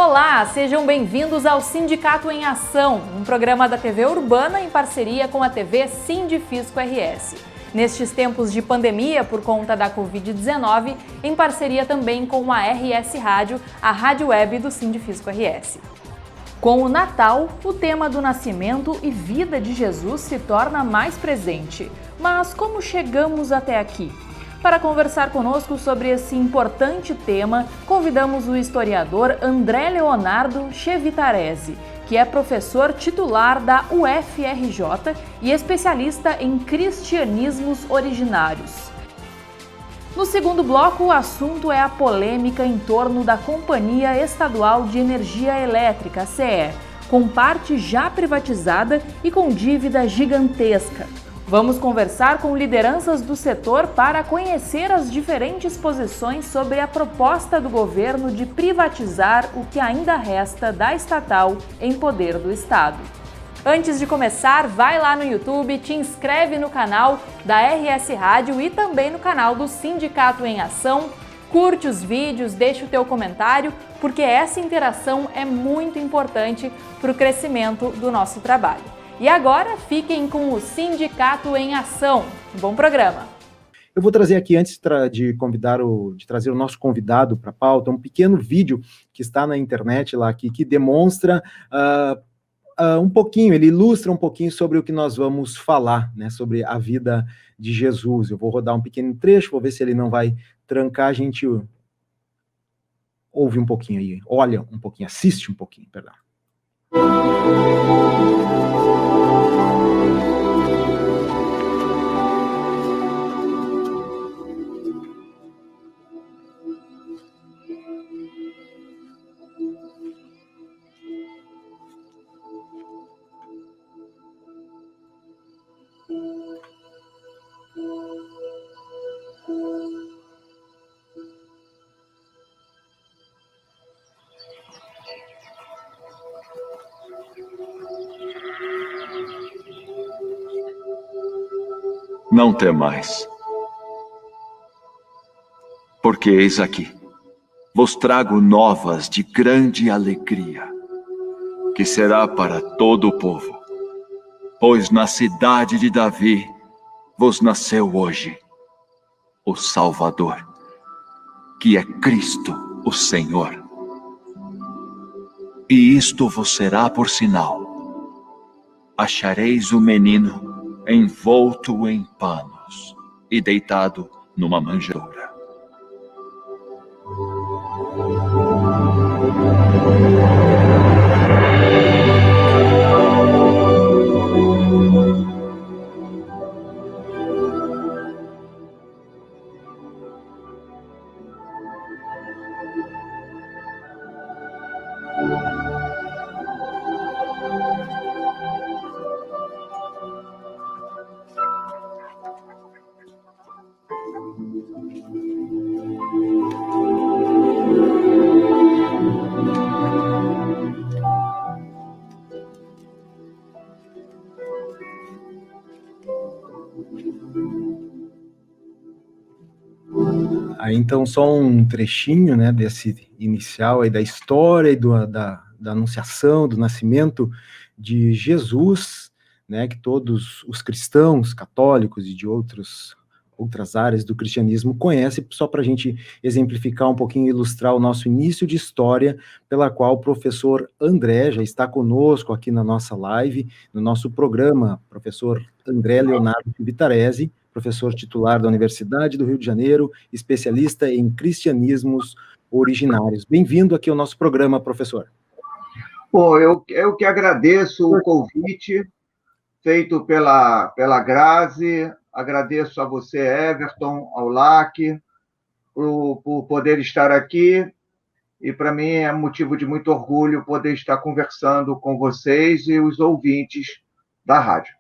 Olá, sejam bem-vindos ao Sindicato em Ação, um programa da TV Urbana em parceria com a TV Sindifisco RS. Nestes tempos de pandemia por conta da Covid-19, em parceria também com a RS Rádio, a rádio web do Sindifisco RS. Com o Natal, o tema do nascimento e vida de Jesus se torna mais presente. Mas como chegamos até aqui? Para conversar conosco sobre esse importante tema, convidamos o historiador André Leonardo Chevitarese, que é professor titular da UFRJ e especialista em cristianismos originários. No segundo bloco, o assunto é a polêmica em torno da Companhia Estadual de Energia Elétrica, CE, com parte já privatizada e com dívida gigantesca. Vamos conversar com lideranças do setor para conhecer as diferentes posições sobre a proposta do governo de privatizar o que ainda resta da estatal em poder do Estado. Antes de começar, vai lá no YouTube, te inscreve no canal da RS Rádio e também no canal do Sindicato em Ação, curte os vídeos, deixa o teu comentário, porque essa interação é muito importante para o crescimento do nosso trabalho. E agora, fiquem com o Sindicato em Ação. Bom programa! Eu vou trazer aqui, antes de trazer o nosso convidado para a pauta, um pequeno vídeo que está na internet lá aqui, que demonstra um pouquinho, ele ilustra um pouquinho sobre o que nós vamos falar, né, sobre a vida de Jesus. Eu vou rodar um pequeno trecho, vou ver se ele não vai trancar, a gente ouve um pouquinho aí, olha um pouquinho, assiste um pouquinho, perdão. Não temais, porque eis aqui, vos trago novas de grande alegria, que será para todo o povo, pois na cidade de Davi vos nasceu hoje o Salvador, que é Cristo o Senhor. E isto vos será por sinal: achareis o menino envolto em panos e deitado numa manjedoura. Aí, então, só um trechinho, né, desse inicial aí da história e da anunciação, do nascimento de Jesus, né, que todos os cristãos, católicos e de outras áreas do cristianismo conhecem, só para a gente exemplificar um pouquinho e ilustrar o nosso início de história, pela qual o professor André já está conosco aqui na nossa live, no nosso programa, professor André Leonardo Chevitarese, professor titular da Universidade do Rio de Janeiro, especialista em cristianismos originários. Bem-vindo aqui ao nosso programa, professor. Bom, eu que agradeço o convite feito pela Grazi, agradeço a você, Everton, ao LAC, por poder estar aqui, e para mim é motivo de muito orgulho poder estar conversando com vocês e os ouvintes da rádio.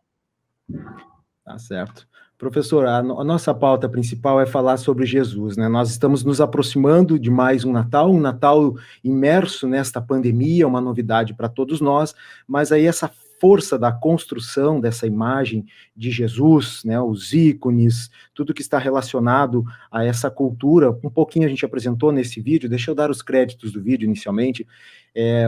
Tá certo. Professor, a nossa pauta principal é falar sobre Jesus, né? Nós estamos nos aproximando de mais um Natal imerso nesta pandemia, uma novidade para todos nós, mas aí essa força da construção dessa imagem de Jesus, né, os ícones, tudo que está relacionado a essa cultura. Um pouquinho a gente apresentou nesse vídeo, deixa eu dar os créditos do vídeo inicialmente.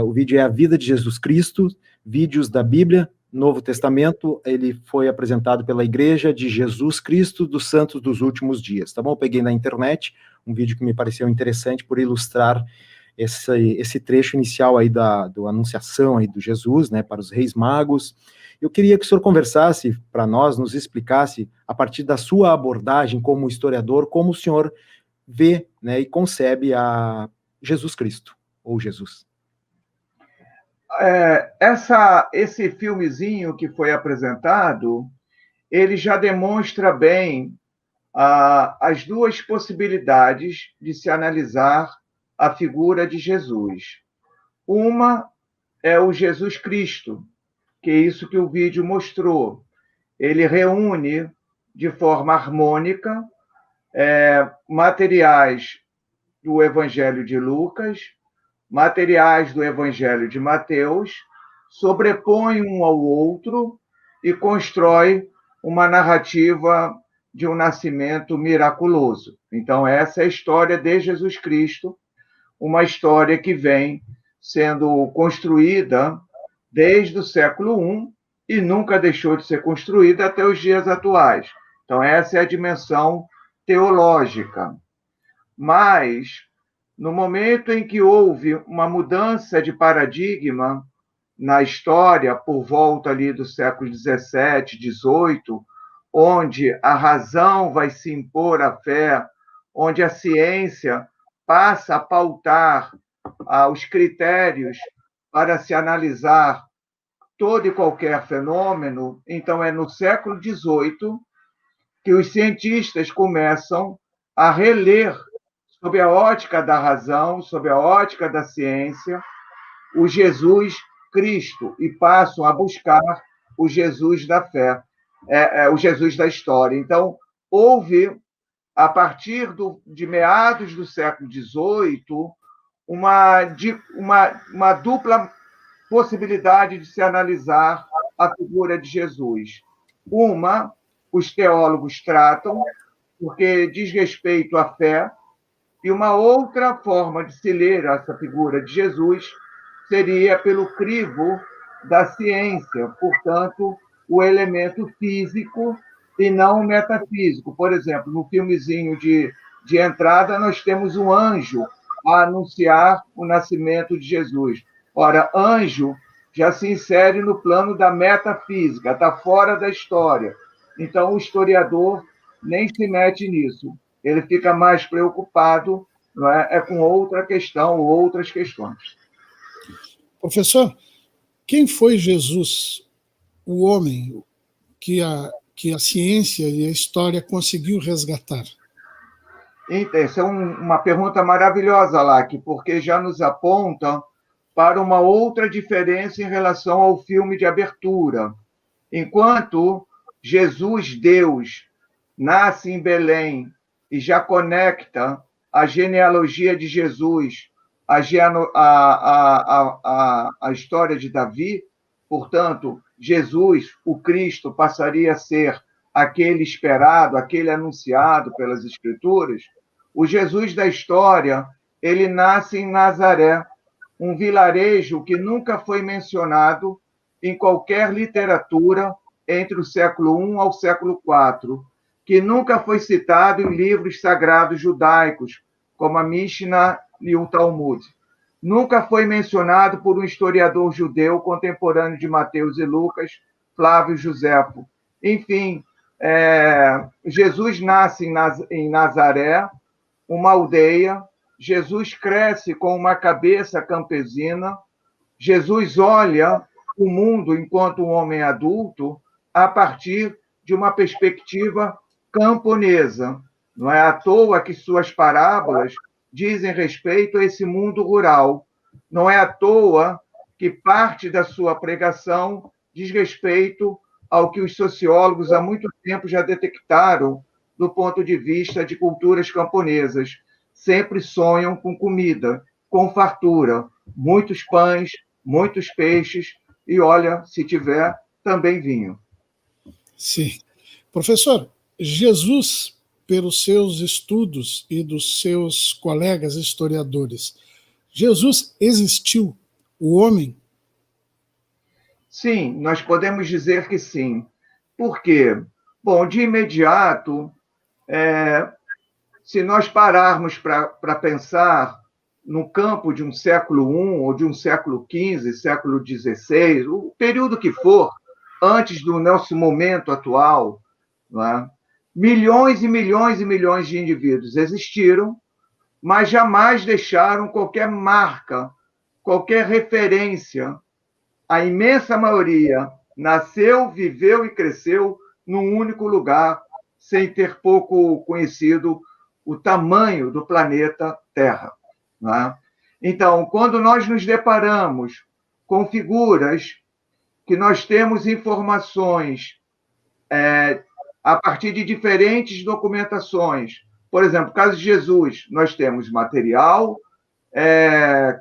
O vídeo é A Vida de Jesus Cristo, vídeos da Bíblia, Novo Testamento. Ele foi apresentado pela Igreja de Jesus Cristo dos Santos dos Últimos Dias, tá bom? Eu peguei na internet um vídeo que me pareceu interessante por ilustrar esse trecho inicial aí da anunciação aí do Jesus, né, para os reis magos. Eu queria que o senhor conversasse para nós, nos explicasse, a partir da sua abordagem como historiador, como o senhor vê, né, e concebe a Jesus Cristo, ou Jesus. Esse filmezinho que foi apresentado, ele já demonstra bem as duas possibilidades de se analisar a figura de Jesus. Uma é o Jesus Cristo, que é isso que o vídeo mostrou. Ele reúne de forma harmônica materiais do Evangelho de Lucas, materiais do Evangelho de Mateus, sobrepõe um ao outro e constrói uma narrativa de um nascimento miraculoso. Então, essa é a história de Jesus Cristo, uma história que vem sendo construída desde o século I e nunca deixou de ser construída até os dias atuais. Então, essa é a dimensão teológica. Mas, no momento em que houve uma mudança de paradigma na história, por volta ali do século XVII, XVIII, onde a razão vai se impor à fé, onde a ciência passa a pautar os critérios para se analisar todo e qualquer fenômeno, então é no século XVIII que os cientistas começam a reler, sob a ótica da razão, sob a ótica da ciência, o Jesus Cristo e passam a buscar o Jesus da fé, o Jesus da história. Então, houve, a partir de meados do século XVIII, uma dupla possibilidade de se analisar a figura de Jesus. Uma, os teólogos tratam, porque diz respeito à fé, e uma outra forma de se ler essa figura de Jesus seria pelo crivo da ciência, portanto, o elemento físico e não metafísico. Por exemplo, no filmezinho de entrada, nós temos um anjo a anunciar o nascimento de Jesus. Ora, anjo já se insere no plano da metafísica, está fora da história. Então, o historiador nem se mete nisso. Ele fica mais preocupado, não é, com outra questão ou outras questões. Professor, quem foi Jesus, o homem que a ciência e a história conseguiu resgatar? Essa é uma pergunta maravilhosa, Lac, porque já nos aponta para uma outra diferença em relação ao filme de abertura. Enquanto Jesus, Deus, nasce em Belém e já conecta a genealogia de Jesus à história de Davi, portanto, Jesus, o Cristo, passaria a ser aquele esperado, aquele anunciado pelas Escrituras. O Jesus da história, ele nasce em Nazaré, um vilarejo que nunca foi mencionado em qualquer literatura entre o século I ao século IV, que nunca foi citado em livros sagrados judaicos, como a Mishnah e o Talmud. Nunca foi mencionado por um historiador judeu contemporâneo de Mateus e Lucas, Flávio Josefo. Enfim, Jesus nasce em Nazaré, uma aldeia. Jesus cresce com uma cabeça campesina. Jesus olha o mundo enquanto um homem adulto a partir de uma perspectiva camponesa. Não é à toa que suas parábolas dizem respeito a esse mundo rural. Não é à toa que parte da sua pregação diz respeito ao que os sociólogos há muito tempo já detectaram do ponto de vista de culturas camponesas. Sempre sonham com comida, com fartura, muitos pães, muitos peixes, e olha, se tiver, também vinho. Sim. Professor, Jesus, pelos seus estudos e dos seus colegas historiadores, Jesus existiu, o homem? Sim, nós podemos dizer que sim. Por quê? Bom, de imediato, se nós pararmos para pensar no campo de um século I ou de um século XV, século XVI, o período que for, antes do nosso momento atual, não é? Milhões e milhões e milhões de indivíduos existiram, mas jamais deixaram qualquer marca, qualquer referência. A imensa maioria nasceu, viveu e cresceu num único lugar, sem ter pouco conhecido o tamanho do planeta Terra. Não é? Então, quando nós nos deparamos com figuras que nós temos informações a partir de diferentes documentações, por exemplo, no caso de Jesus, nós temos material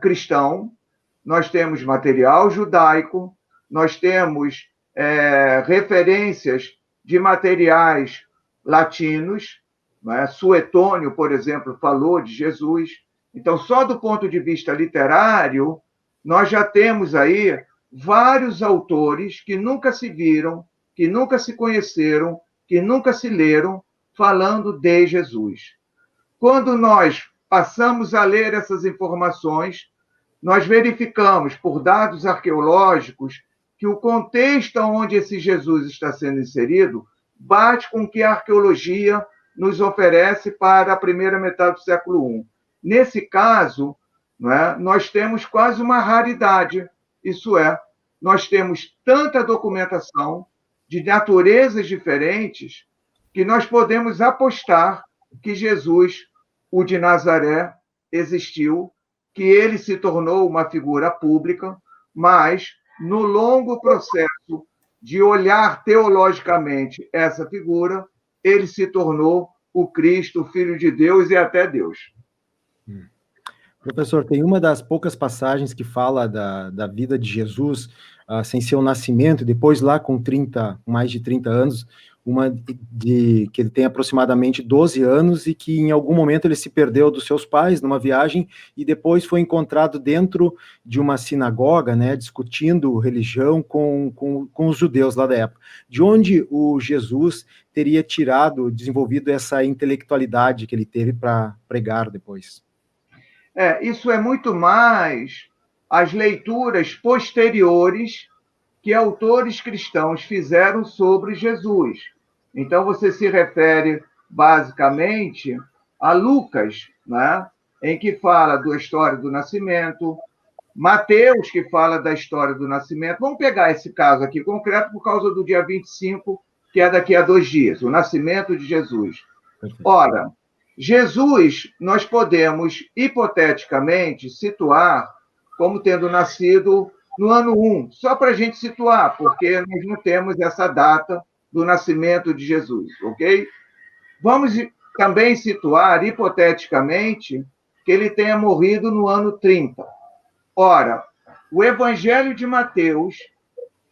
cristão, nós temos material judaico, nós temos referências de materiais latinos, né? Suetônio, por exemplo, falou de Jesus. Então, só do ponto de vista literário, nós já temos aí vários autores que nunca se viram, que nunca se conheceram, que nunca se leram, falando de Jesus. Quando nós passamos a ler essas informações, nós verificamos, por dados arqueológicos, que o contexto onde esse Jesus está sendo inserido bate com o que a arqueologia nos oferece para a primeira metade do século I. Nesse caso, nós temos quase uma raridade, isso é, nós temos tanta documentação de naturezas diferentes que nós podemos apostar que Jesus, o de Nazaré, existiu, que ele se tornou uma figura pública, mas no longo processo de olhar teologicamente essa figura, ele se tornou o Cristo, o Filho de Deus e até Deus. Professor, tem uma das poucas passagens que fala da vida de Jesus, sem seu nascimento, depois lá com mais de 30 anos, uma que ele tem aproximadamente 12 anos e que em algum momento ele se perdeu dos seus pais numa viagem e depois foi encontrado dentro de uma sinagoga, né, discutindo religião com os judeus lá da época. De onde o Jesus teria desenvolvido essa intelectualidade que ele teve para pregar depois? Isso é muito mais as leituras posteriores que autores cristãos fizeram sobre Jesus. Então, você se refere, basicamente, a Lucas, né? Em que fala da história do nascimento, Mateus, que fala da história do nascimento. Vamos pegar esse caso aqui concreto por causa do dia 25, que é daqui a 2 dias, o nascimento de Jesus. Ora, Jesus, nós podemos, hipoteticamente, situar como tendo nascido no ano 1, só para a gente situar, porque nós não temos essa data do nascimento de Jesus, ok? Vamos também situar, hipoteticamente, que ele tenha morrido no ano 30. Ora, o Evangelho de Mateus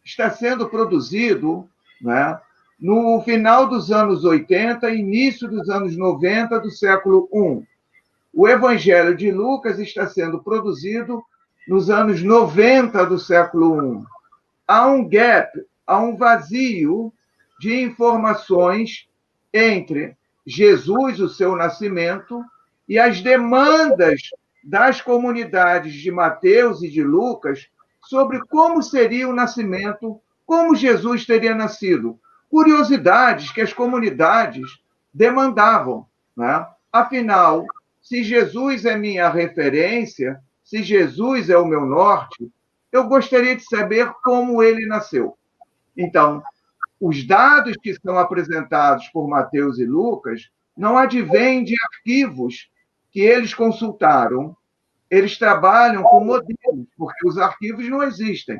está sendo produzido, né, no final dos anos 80, início dos anos 90 do século I. O Evangelho de Lucas está sendo produzido nos anos 90 do século I. Há um gap, há um vazio de informações entre Jesus, o seu nascimento, e as demandas das comunidades de Mateus e de Lucas sobre como seria o nascimento, como Jesus teria nascido. Curiosidades que as comunidades demandavam, né? Afinal, se Jesus é minha referência, se Jesus é o meu norte, eu gostaria de saber como ele nasceu. Então, os dados que são apresentados por Mateus e Lucas não advêm de arquivos que eles consultaram. Eles trabalham com modelos, porque os arquivos não existem.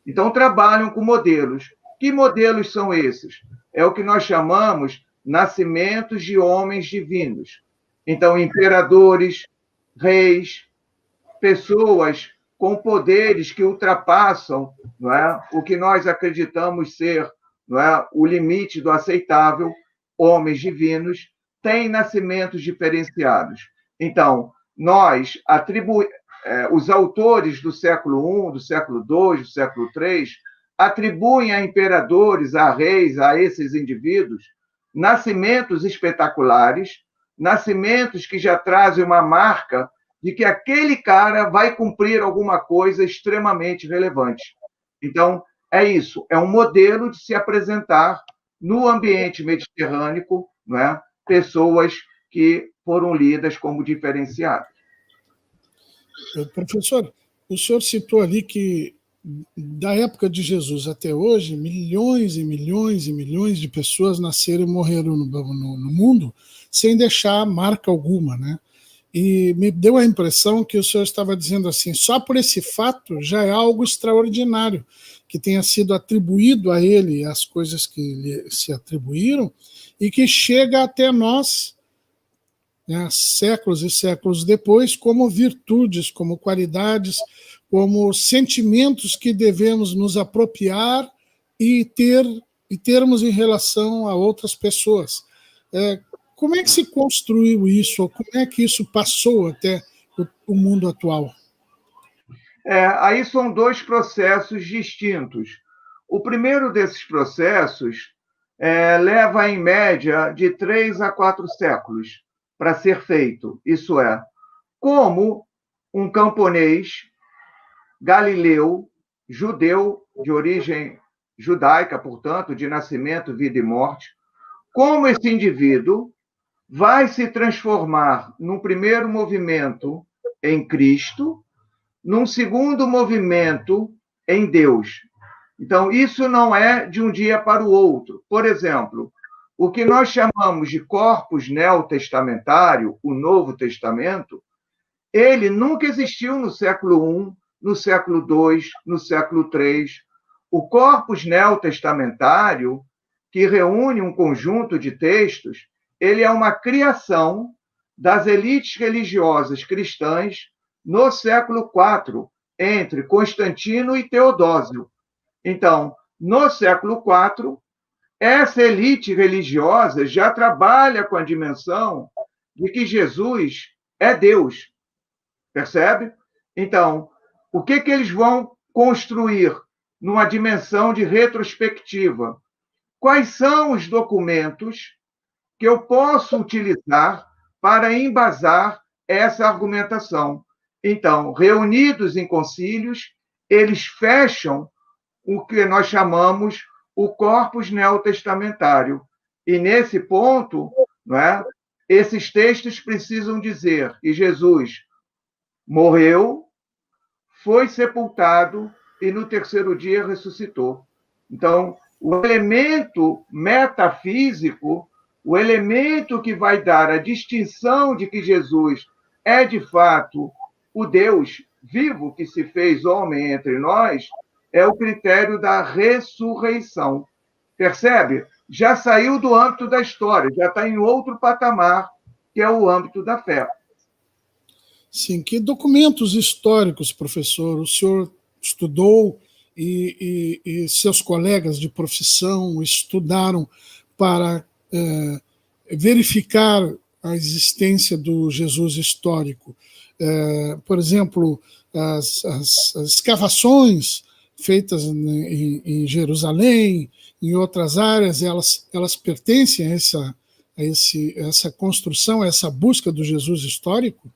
Então, trabalham com modelos. Que modelos são esses? É o que nós chamamos nascimentos de homens divinos. Então, imperadores, reis, pessoas com poderes que ultrapassam, não é, o que nós acreditamos ser, não é, o limite do aceitável, homens divinos, têm nascimentos diferenciados. Então, nós os autores do século I, do século II, do século III, atribuem a imperadores, a reis, a esses indivíduos, nascimentos espetaculares, nascimentos que já trazem uma marca de que aquele cara vai cumprir alguma coisa extremamente relevante. Então, é isso, é um modelo de se apresentar no ambiente mediterrâneo, não é? Pessoas que foram lidas como diferenciadas. Professor, o senhor citou ali que, da época de Jesus até hoje, milhões e milhões e milhões de pessoas nasceram e morreram no mundo sem deixar marca alguma, né? E me deu a impressão que o senhor estava dizendo assim, só por esse fato já é algo extraordinário, que tenha sido atribuído a ele as coisas que lhe se atribuíram e que chega até nós, né, séculos e séculos depois, como virtudes, como qualidades, como sentimentos que devemos nos apropriar e termos em relação a outras pessoas. Como é que se construiu isso? Ou como é que isso passou até o mundo atual? Aí são dois processos distintos. O primeiro desses processos leva, em média, de 3 a 4 séculos para ser feito. Isso é, como um camponês galileu, judeu, de origem judaica, portanto, de nascimento, vida e morte, como esse indivíduo vai se transformar, num primeiro movimento, em Cristo, num segundo movimento, em Deus. Então, isso não é de um dia para o outro. Por exemplo, o que nós chamamos de corpus neotestamentário, o Novo Testamento, ele nunca existiu no século I, no século II, no século III. O corpus neotestamentário, que reúne um conjunto de textos, ele é uma criação das elites religiosas cristãs no século IV, entre Constantino e Teodósio. Então, no século IV, essa elite religiosa já trabalha com a dimensão de que Jesus é Deus. Percebe? Então, o que eles vão construir numa dimensão de retrospectiva? Quais são os documentos que eu posso utilizar para embasar essa argumentação? Então, reunidos em concílios, eles fecham o que nós chamamos o corpus neotestamentário. E, nesse ponto, não é, esses textos precisam dizer que Jesus morreu, foi sepultado e, no terceiro dia, ressuscitou. Então, o elemento metafísico, o elemento que vai dar a distinção de que Jesus é, de fato, o Deus vivo que se fez homem entre nós, é o critério da ressurreição. Percebe? Já saiu do âmbito da história, já está em outro patamar, que é o âmbito da fé. Sim, que documentos históricos, professor, o senhor estudou e seus colegas de profissão estudaram para verificar a existência do Jesus histórico? Por exemplo, as escavações feitas em Jerusalém, em outras áreas, elas pertencem a essa construção, a essa busca do Jesus histórico?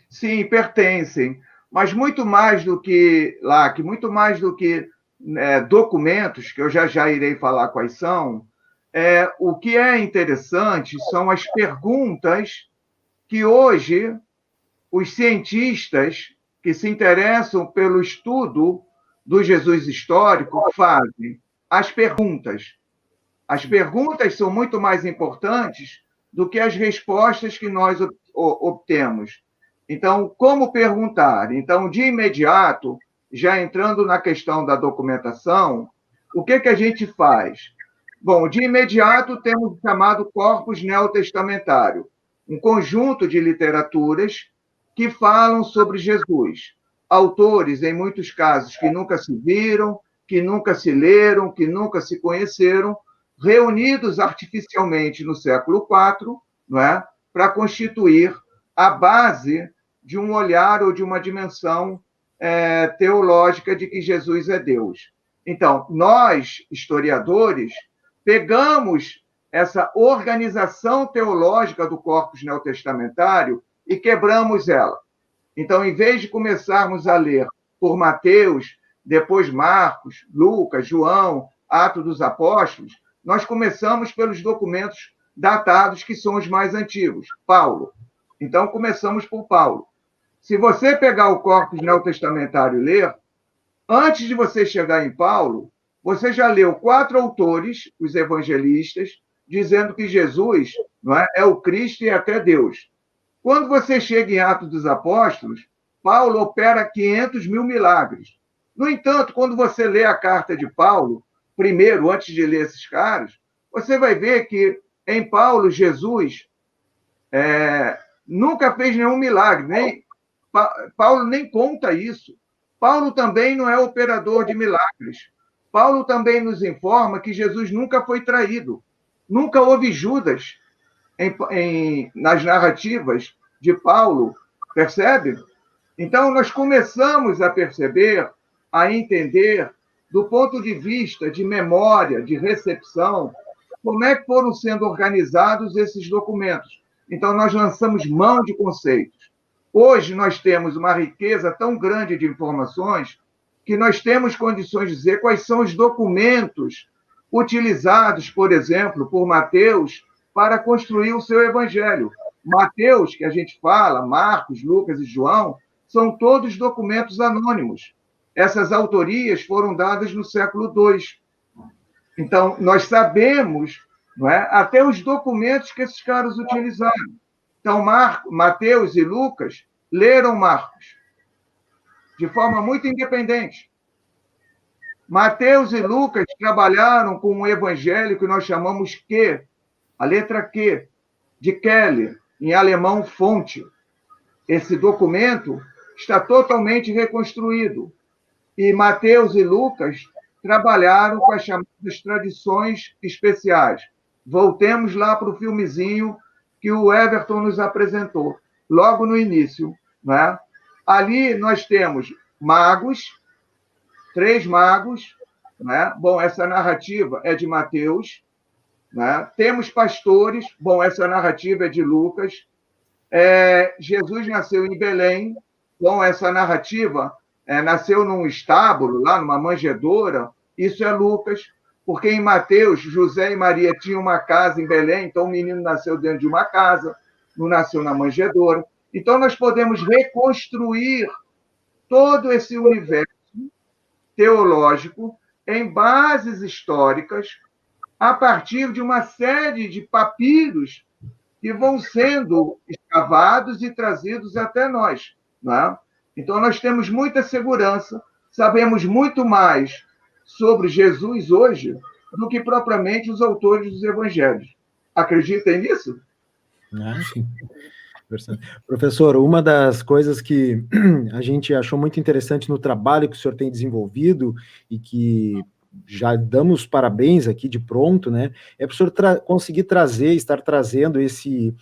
Sim, pertencem, mas muito mais do que muito mais do que documentos, que eu já irei falar quais são, o que é interessante são as perguntas que hoje os cientistas que se interessam pelo estudo do Jesus histórico fazem. As perguntas. As perguntas são muito mais importantes do que as respostas que nós obtemos. Então, como perguntar? Então, de imediato, já entrando na questão da documentação, o que a gente faz? Bom, de imediato temos o chamado corpus neotestamentário, um conjunto de literaturas que falam sobre Jesus. autores, em muitos casos, que nunca se viram, que nunca se leram, que nunca se conheceram, reunidos artificialmente no século IV, não é? Para constituir a base de um olhar ou de uma dimensão teológica de que Jesus é Deus. Então, nós, historiadores, pegamos essa organização teológica do corpus neotestamentário e quebramos ela. Então, em vez de começarmos a ler por Mateus, depois Marcos, Lucas, João, Atos dos Apóstolos, nós começamos pelos documentos datados, que são os mais antigos, Paulo. Então, começamos por Paulo. Se você pegar o corpus neotestamentário e ler, antes de você chegar em Paulo, você já leu 4 autores, os evangelistas, dizendo que Jesus, não é o Cristo e até Deus. Quando você chega em Atos dos Apóstolos, Paulo opera 500 mil milagres. No entanto, quando você lê a carta de Paulo, primeiro, antes de ler esses caras, você vai ver que em Paulo, Jesus nunca fez nenhum milagre. Paulo nem conta isso. Paulo também não é operador de milagres. Paulo também nos informa que Jesus nunca foi traído. Nunca houve Judas nas narrativas de Paulo, percebe? Então, nós começamos a perceber, a entender, do ponto de vista de memória, de recepção, como é que foram sendo organizados esses documentos. Então, nós lançamos mão de conceitos. Hoje, nós temos uma riqueza tão grande de informações que nós temos condições de dizer quais são os documentos utilizados, por exemplo, por Mateus para construir o seu evangelho. Mateus, que a gente fala, Marcos, Lucas e João, são todos documentos anônimos. Essas autorias foram dadas no século II. Então, nós sabemos, não é, até os documentos que esses caras utilizaram. Então, Mateus e Lucas leram Marcos de forma muito independente. Mateus e Lucas trabalharam com um evangelho que nós chamamos Q, a letra Q, de Kelly, em alemão, fonte. Esse documento está totalmente reconstruído. E Mateus e Lucas trabalharam com as chamadas tradições especiais. Voltemos lá para o filmezinho que o Everton nos apresentou, logo no início. Né? Ali nós temos magos, 3 magos. Né? Bom, essa narrativa é de Mateus. Né? Temos pastores. Bom, essa narrativa é de Lucas. Jesus nasceu em Belém. Bom, essa narrativa nasceu num estábulo, lá numa manjedoura. Isso é Lucas. Porque em Mateus, José e Maria tinham uma casa em Belém, então o menino nasceu dentro de uma casa, não nasceu na manjedoura. Então, nós podemos reconstruir todo esse universo teológico em bases históricas, a partir de uma série de papiros que vão sendo escavados e trazidos até nós. Não é? Então, nós temos muita segurança, sabemos muito mais sobre Jesus hoje do que propriamente os autores dos evangelhos. Acreditem nisso? Sim. Professor, uma das coisas que a gente achou muito interessante no trabalho que o senhor tem desenvolvido e que já damos parabéns aqui de pronto, né, é para o senhor conseguir estar trazendo esse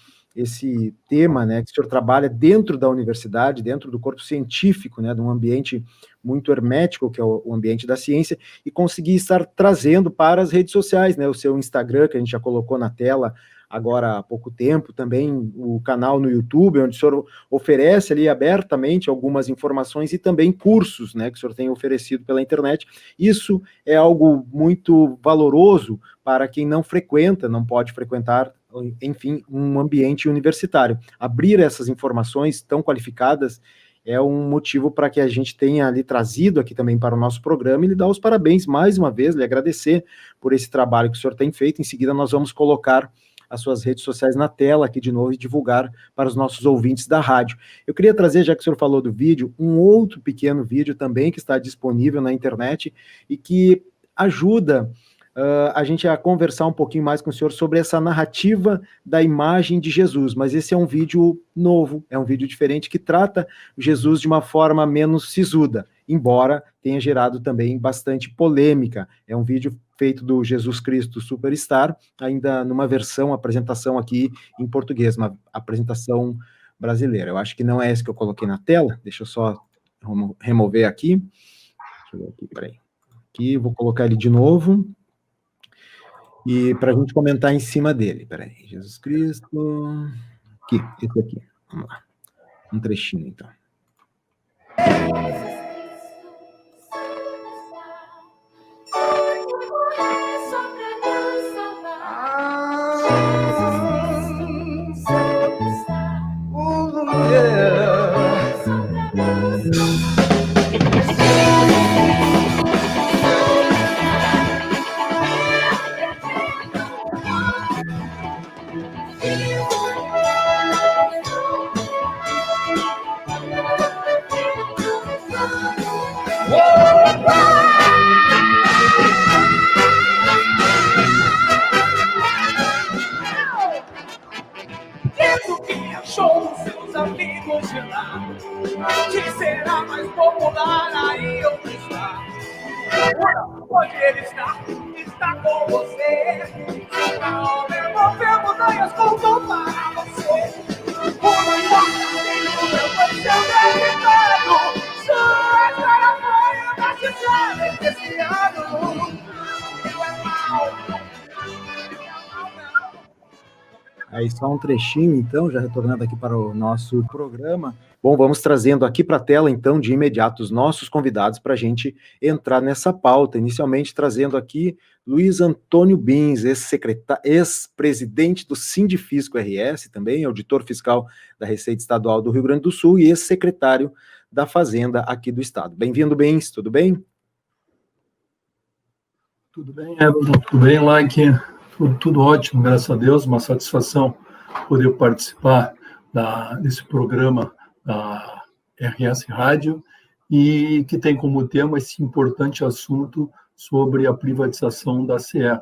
tema, né, que o senhor trabalha dentro da universidade, dentro do corpo científico, né, de um ambiente muito hermético, que é o ambiente da ciência, e conseguir estar trazendo para as redes sociais, né, o seu Instagram, que a gente já colocou na tela agora há pouco tempo, também o canal no YouTube, onde o senhor oferece ali abertamente algumas informações e também cursos, né, que o senhor tem oferecido pela internet. Isso é algo muito valoroso para quem não frequenta, não pode frequentar, enfim, um ambiente universitário. Abrir essas informações tão qualificadas é um motivo para que a gente tenha ali trazido aqui também para o nosso programa e lhe dar os parabéns mais uma vez, lhe agradecer por esse trabalho que o senhor tem feito. Em seguida, nós vamos colocar as suas redes sociais na tela aqui de novo e divulgar para os nossos ouvintes da rádio. Eu queria trazer, já que o senhor falou do vídeo, um outro pequeno vídeo também que está disponível na internet e que ajuda a gente ia conversar um pouquinho mais com o senhor sobre essa narrativa da imagem de Jesus, mas esse é um vídeo novo, é um vídeo diferente que trata Jesus de uma forma menos sisuda, embora tenha gerado também bastante polêmica. É um vídeo feito do Jesus Cristo Superstar, ainda numa apresentação aqui em português, uma apresentação brasileira. Eu acho que não é esse que eu coloquei na tela, deixa eu só remover aqui. Deixa eu ver aqui, peraí. Aqui, vou colocar ele de novo. E para a gente comentar em cima dele. Peraí, Jesus Cristo. Aqui, esse aqui. Vamos lá. Um trechinho, então. O que achou dos seus amigos de lá? Que será mais popular aí onde está? Onde ele está? Está com você. Não devolver montanhas contou para você. Uma importa o meu foi seu derivado. Sua história foi uma cidade desse ano. Eu é mal. Aí só um trechinho, então, já retornando aqui para o nosso programa. Bom, vamos trazendo aqui para a tela, então, de imediato, os nossos convidados para a gente entrar nessa pauta. Inicialmente, trazendo aqui Luiz Antônio Bins, ex-presidente do Sindifisco RS, também auditor fiscal da Receita Estadual do Rio Grande do Sul e ex-secretário da Fazenda aqui do Estado. Bem-vindo, Bins, tudo bem? Tudo bem, Everton, tudo bem, Like? Tudo ótimo, graças a Deus, uma satisfação poder participar desse programa da RS Rádio e que tem como tema esse importante assunto sobre a privatização da CE.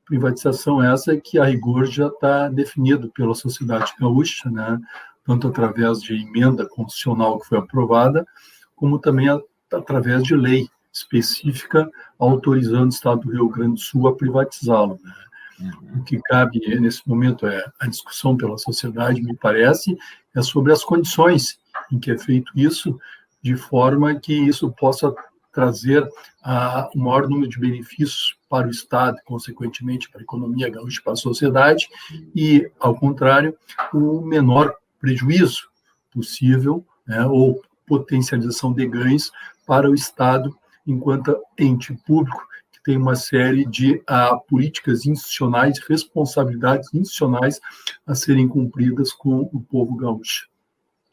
Privatização essa que, a rigor, já está definido pela sociedade gaúcha, né? Tanto através de emenda constitucional que foi aprovada, como também através de lei específica autorizando o Estado do Rio Grande do Sul a privatizá-lo, né? O que cabe nesse momento é a discussão pela sociedade, me parece, é sobre as condições em que é feito isso, de forma que isso possa trazer o maior número de benefícios para o Estado, consequentemente para a economia gaúcha, para a sociedade, e, ao contrário, o menor prejuízo possível, né, ou potencialização de ganhos para o Estado enquanto ente público, tem uma série de políticas institucionais, responsabilidades institucionais a serem cumpridas com o povo gaúcho.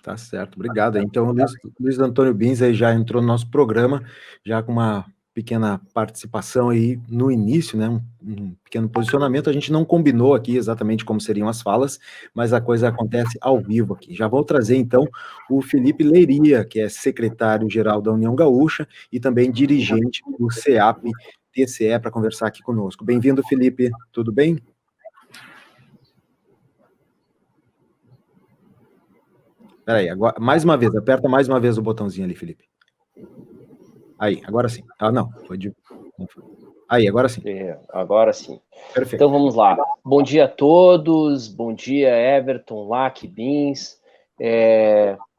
Tá certo, obrigado. Então, Luiz Antônio Bins aí já entrou no nosso programa, já com uma pequena participação aí no início, né, um pequeno posicionamento. A gente não combinou aqui exatamente como seriam as falas, mas a coisa acontece ao vivo aqui. Já vou trazer, então, o Felipe Leiria, que é secretário-geral da União Gaúcha e também dirigente do CEAP-TCE, para conversar aqui conosco. Bem-vindo, Felipe, tudo bem? Peraí, agora, mais uma vez, aperta mais uma vez o botãozinho ali, Felipe. Aí, agora sim. Ah, não, foi de... Aí, agora sim. Agora sim. Perfeito. Então, vamos lá. Bom dia a todos, bom dia, Everton, Lac, Bins.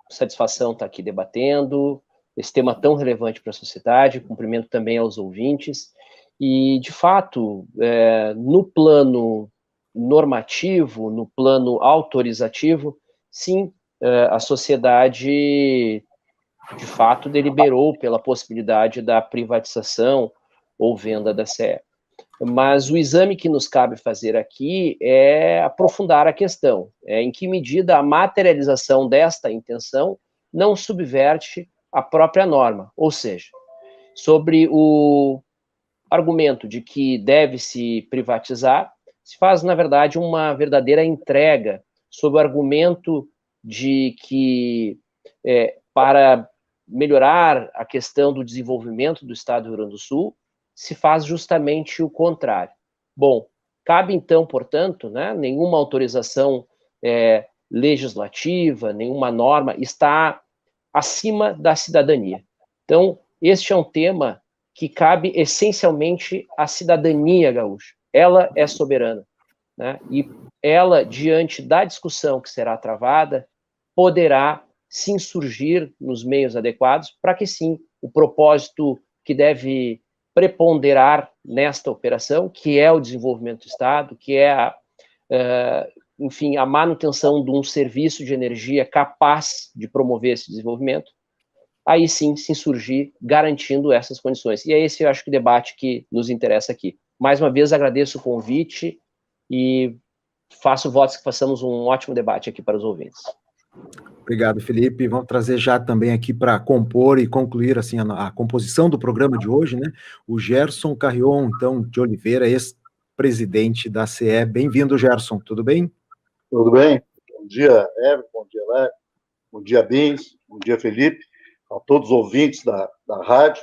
Satisfação estar aqui debatendo esse tema tão relevante para a sociedade, cumprimento também aos ouvintes. E, de fato, no plano normativo, no plano autorizativo, sim, a sociedade, de fato, deliberou pela possibilidade da privatização ou venda da CE. Mas o exame que nos cabe fazer aqui é aprofundar a questão, em que medida a materialização desta intenção não subverte a própria norma, ou seja, sobre o argumento de que deve-se privatizar, se faz, na verdade, uma verdadeira entrega sob o argumento de que, para melhorar a questão do desenvolvimento do Estado do Rio Grande do Sul, se faz justamente o contrário. Bom, cabe então, portanto, né, nenhuma autorização legislativa, nenhuma norma está acima da cidadania. Então, este é um tema que cabe essencialmente à cidadania gaúcha. Ela é soberana, né? E ela, diante da discussão que será travada, poderá se insurgir nos meios adequados para que, sim, o propósito que deve preponderar nesta operação, que é o desenvolvimento do Estado, que é enfim, a manutenção de um serviço de energia capaz de promover esse desenvolvimento, aí sim se insurgir garantindo essas condições. E é esse, eu acho, que o debate que nos interessa aqui. Mais uma vez, agradeço o convite e faço votos que façamos um ótimo debate aqui para os ouvintes. Obrigado, Felipe. Vamos trazer já também aqui para compor e concluir assim a composição do programa de hoje, né? O Gerson Carrion, então, de Oliveira, ex-presidente da CE. Bem-vindo, Gerson. Tudo bem? Tudo bem? Bom dia, Ever, bom dia, Léo, bom dia, Bins, bom dia, Felipe, a todos os ouvintes da rádio.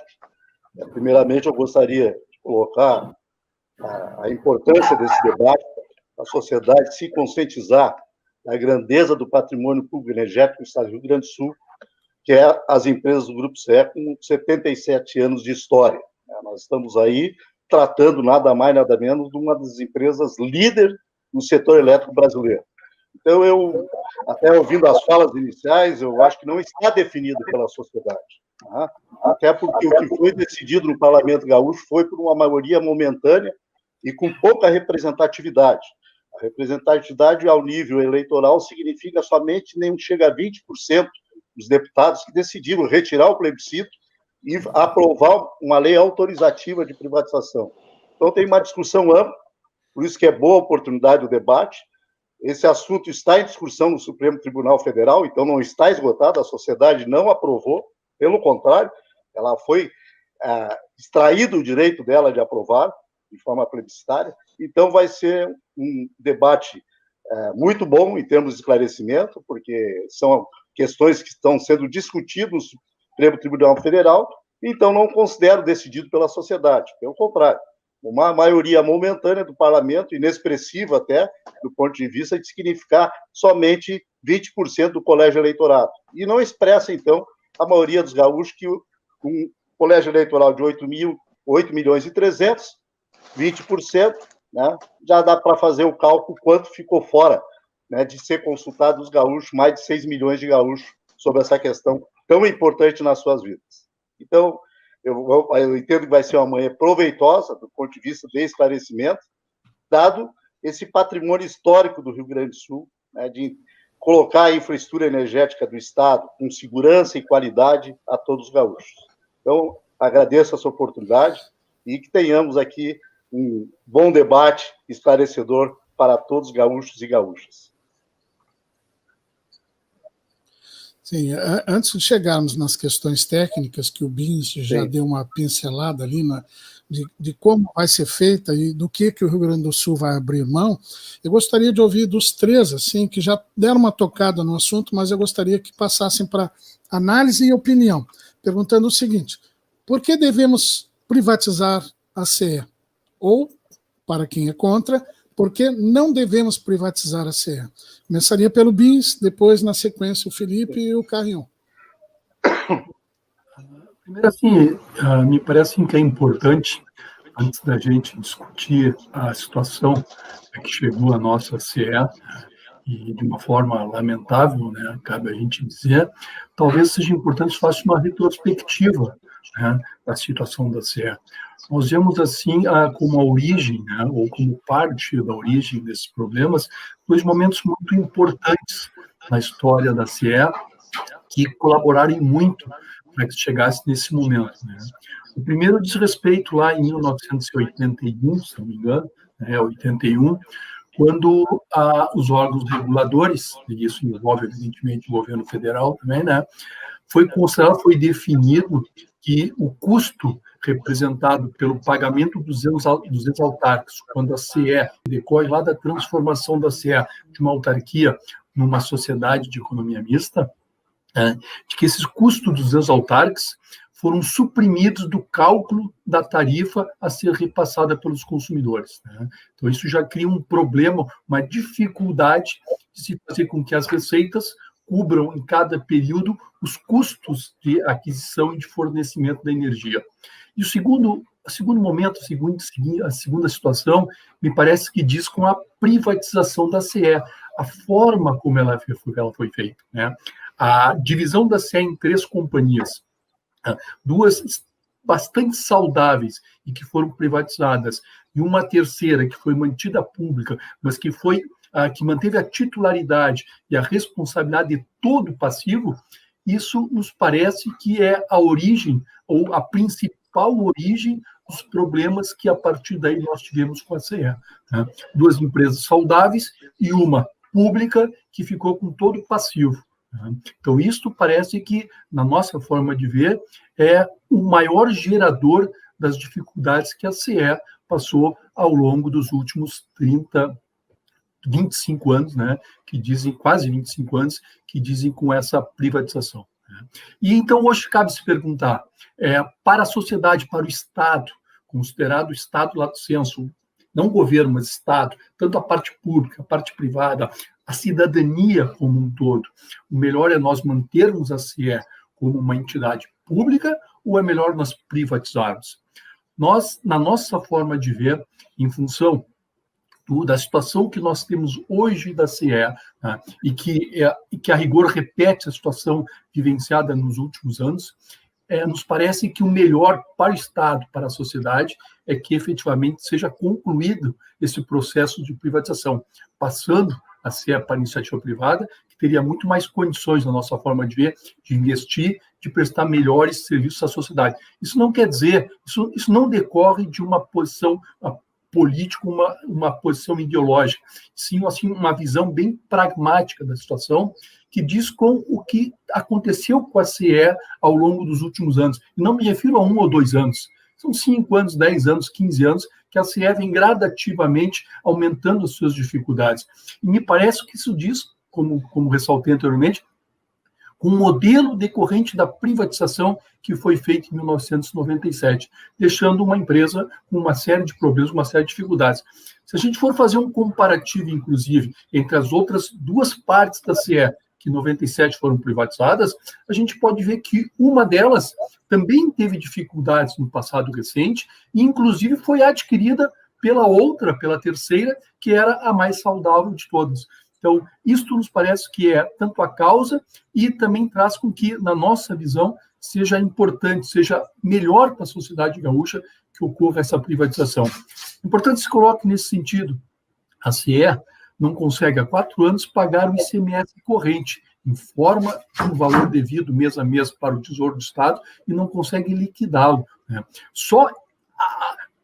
Primeiramente, eu gostaria de colocar a importância desse debate, a sociedade se conscientizar da grandeza do patrimônio público energético do Estado do Rio Grande do Sul, que é as empresas do Grupo CE com 77 anos de história. Nós estamos aí tratando nada mais, nada menos de uma das empresas líder no setor elétrico brasileiro. Então, eu, até ouvindo as falas iniciais, eu acho que não está definido pela sociedade. Tá? Até porque o que foi decidido no Parlamento Gaúcho foi por uma maioria momentânea e com pouca representatividade. A representatividade ao nível eleitoral significa somente nem chega a 20% dos deputados que decidiram retirar o plebiscito e aprovar uma lei autorizativa de privatização. Então, tem uma discussão ampla, por isso que é boa a oportunidade do debate. Esse assunto está em discussão no Supremo Tribunal Federal, então não está esgotado, a sociedade não aprovou, pelo contrário, ela foi extraído o direito dela de aprovar de forma plebiscitária, então vai ser um debate muito bom em termos de esclarecimento, porque são questões que estão sendo discutidas no Supremo Tribunal Federal, então não considero decidido pela sociedade, pelo contrário. Uma maioria momentânea do parlamento, inexpressiva até, do ponto de vista de significar somente 20% do colégio eleitorado. E não expressa, então, a maioria dos gaúchos que um colégio eleitoral de 8 milhões e 300, 20%, né, já dá para fazer o cálculo quanto ficou fora, né, de ser consultado os gaúchos, mais de 6 milhões de gaúchos, sobre essa questão tão importante nas suas vidas. Então, eu entendo que vai ser uma manhã proveitosa, do ponto de vista de esclarecimento, dado esse patrimônio histórico do Rio Grande do Sul, né, de colocar a infraestrutura energética do Estado com segurança e qualidade a todos os gaúchos. Então, agradeço essa oportunidade e que tenhamos aqui um bom debate esclarecedor para todos os gaúchos e gaúchas. Sim, antes de chegarmos nas questões técnicas, que o Bins já deu uma pincelada ali de como vai ser feita e do que o Rio Grande do Sul vai abrir mão, eu gostaria de ouvir dos três, assim, que já deram uma tocada no assunto, mas eu gostaria que passassem para análise e opinião, perguntando o seguinte: por que devemos privatizar a CE? Ou, para quem é contra, por que não devemos privatizar a CE? Começaria pelo Bins, depois, na sequência, o Felipe e o Carrion. Primeiro, assim, me parece que é importante, antes da gente discutir a situação que chegou à nossa CE, e de uma forma lamentável, né, cabe a gente dizer, talvez seja importante fazer uma retrospectiva, né, da situação da CE. Nós vemos, assim, como a origem, né, ou como parte da origem desses problemas, dois momentos muito importantes na história da CE, que colaboraram muito para que chegasse nesse momento, né. O primeiro diz respeito lá em 1981, se não me engano, 81, quando os órgãos reguladores, e isso envolve, evidentemente, o governo federal também, né, foi definido que o custo representado pelo pagamento dos ex-autárquicos, quando a CE decorre lá da transformação da CE de uma autarquia numa sociedade de economia mista, de que esses custos dos ex-autárquicos foram suprimidos do cálculo da tarifa a ser repassada pelos consumidores, né? Então, isso já cria um problema, uma dificuldade de se fazer com que as receitas cubram em cada período os custos de aquisição e de fornecimento da energia. E o segundo momento, a segunda situação, me parece que diz com a privatização da CE, a forma como ela foi feita, né? A divisão da CE em 3 companhias, duas bastante saudáveis e que foram privatizadas, e uma terceira que foi mantida pública, mas que manteve a titularidade e a responsabilidade de todo o passivo, isso nos parece que é a origem, ou a principal origem dos problemas que a partir daí nós tivemos com a CE, né? 2 empresas saudáveis e uma pública que ficou com todo o passivo. Então, isto parece que, na nossa forma de ver, é o maior gerador das dificuldades que a CE passou ao longo dos últimos 25 anos, né, que dizem, quase 25 anos, que dizem com essa privatização. Né? E então, hoje cabe se perguntar, para a sociedade, para o Estado, considerado o Estado lato sensu, não governo, mas Estado, tanto a parte pública, a parte privada, a cidadania como um todo, o melhor é nós mantermos a CE como uma entidade pública ou é melhor nós privatizarmos? Nós, na nossa forma de ver, em função da situação que nós temos hoje da CE, né, e que a rigor repete a situação vivenciada nos últimos anos, nos parece que o melhor para o Estado, para a sociedade, é que efetivamente seja concluído esse processo de privatização, passando a ser para a iniciativa privada, que teria muito mais condições, na nossa forma de ver, de investir, de prestar melhores serviços à sociedade. Isso não quer dizer, isso não decorre de uma posição política, uma posição ideológica, sim, assim, uma visão bem pragmática da situação, que diz com o que aconteceu com a CE ao longo dos últimos anos. E não me refiro a 1 ou 2 anos, são 5 anos, 10 anos, 15 anos, que a CE vem gradativamente aumentando as suas dificuldades. E me parece que isso diz, como ressaltei anteriormente, com um modelo decorrente da privatização que foi feito em 1997, deixando uma empresa com uma série de problemas, uma série de dificuldades. Se a gente for fazer um comparativo, inclusive, entre as outras 2 partes da CE, que em 97 foram privatizadas, a gente pode ver que uma delas também teve dificuldades no passado recente, e inclusive foi adquirida pela terceira, que era a mais saudável de todas. Então, isto nos parece que é tanto a causa e também traz com que, na nossa visão, seja importante, seja melhor para a sociedade gaúcha que ocorra essa privatização. Importante se coloque nesse sentido. A CE não consegue, há 4 anos, pagar o ICMS corrente, informa um valor devido mês a mês para o Tesouro do Estado e não consegue liquidá-lo, né?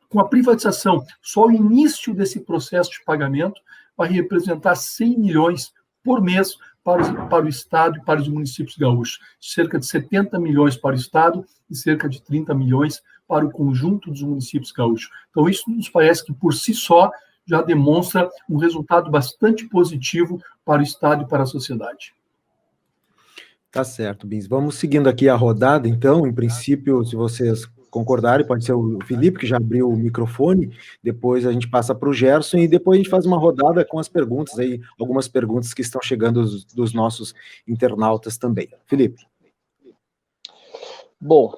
Com a privatização, só o início desse processo de pagamento vai representar 100 milhões por mês para o Estado e para os municípios gaúchos. Cerca de 70 milhões para o Estado e cerca de 30 milhões para o conjunto dos municípios gaúchos. Então, isso nos parece que, por si só, já demonstra um resultado bastante positivo para o Estado e para a sociedade. Tá certo, Bins. Vamos seguindo aqui a rodada, então. Em princípio, se vocês concordarem, pode ser o Felipe, que já abriu o microfone, depois a gente passa para o Gerson e depois a gente faz uma rodada com as perguntas aí, algumas perguntas que estão chegando dos nossos internautas também. Felipe. Bom,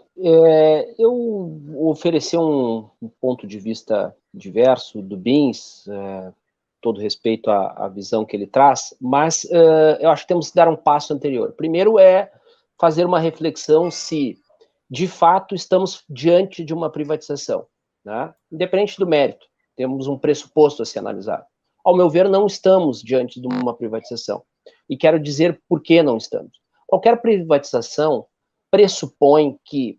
eu vou oferecer um ponto de vista diverso do Bins, todo respeito à visão que ele traz, mas eu acho que temos que dar um passo anterior. Primeiro é fazer uma reflexão se, de fato, estamos diante de uma privatização, né? Independente do mérito, temos um pressuposto a ser analisado. Ao meu ver, não estamos diante de uma privatização. E quero dizer por que não estamos. Qualquer privatização pressupõe que